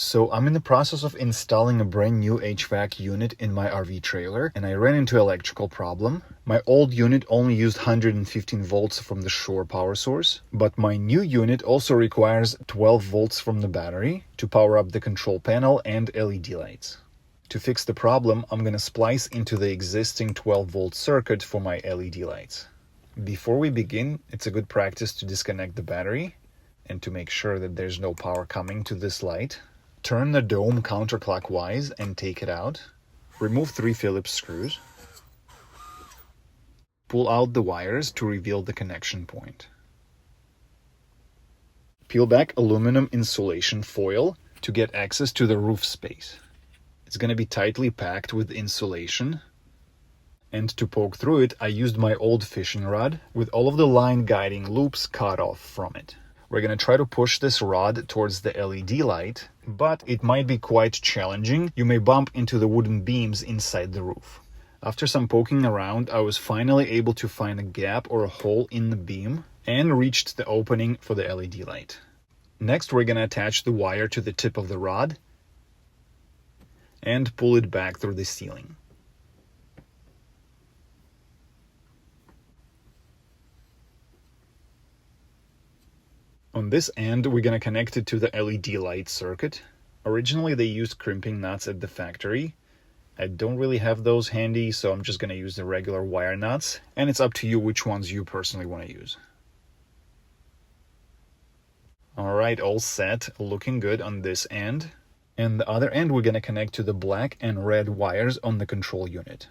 So I'm in the process of installing a brand new HVAC unit in my RV trailer, and I ran into an electrical problem. My old unit only used 115 volts from the shore power source, but my new unit also requires 12 volts from the battery to power up the control panel and LED lights. To fix the problem, I'm going to splice into the existing 12 volt circuit for my LED lights. Before we begin, it's a good practice to disconnect the battery and to make sure that there's no power coming to this light. Turn the dome counterclockwise and take it out. Remove 3 Phillips screws. Pull out the wires to reveal the connection point. Peel back aluminum insulation foil to get access to the roof space. It's going to be tightly packed with insulation. And to poke through it, I used my old fishing rod with all of the line guiding loops cut off from it. We're going to try to push this rod towards the LED light, but it might be quite challenging. You may bump into the wooden beams inside the roof. After some poking around, I was finally able to find a gap or a hole in the beam and reached the opening for the LED light. Next, we're going to attach the wire to the tip of the rod and pull it back through the ceiling. On this end, we're going to connect it to the LED light circuit. Originally, they used crimping nuts at the factory. I don't really have those handy, so I'm just going to use the regular wire nuts, and it's up to you which ones you personally want to use. Alright, all set, looking good on this end. And the other end, we're going to connect to the black and red wires on the control unit.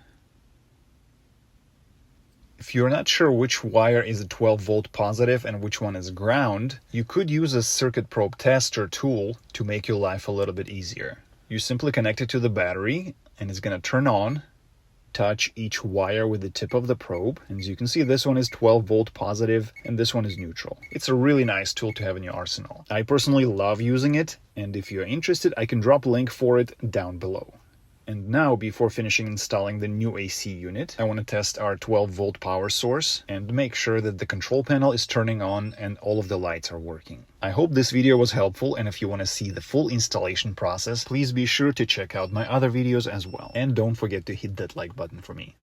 If you're not sure which wire is a 12 volt positive and which one is ground, you could use a circuit probe tester tool to make your life a little bit easier. You simply connect it to the battery and it's going to turn on. Touch each wire with the tip of the probe, and as you can see, this one is 12 volt positive and this one is neutral. It's a really nice tool to have in your arsenal. I personally love using it, and if you're interested, I can drop a link for it down below. And now, before finishing installing the new AC unit, I want to test our 12 volt power source and make sure that the control panel is turning on and all of the lights are working. I hope this video was helpful, and if you want to see the full installation process, please be sure to check out my other videos as well. And don't forget to hit that like button for me.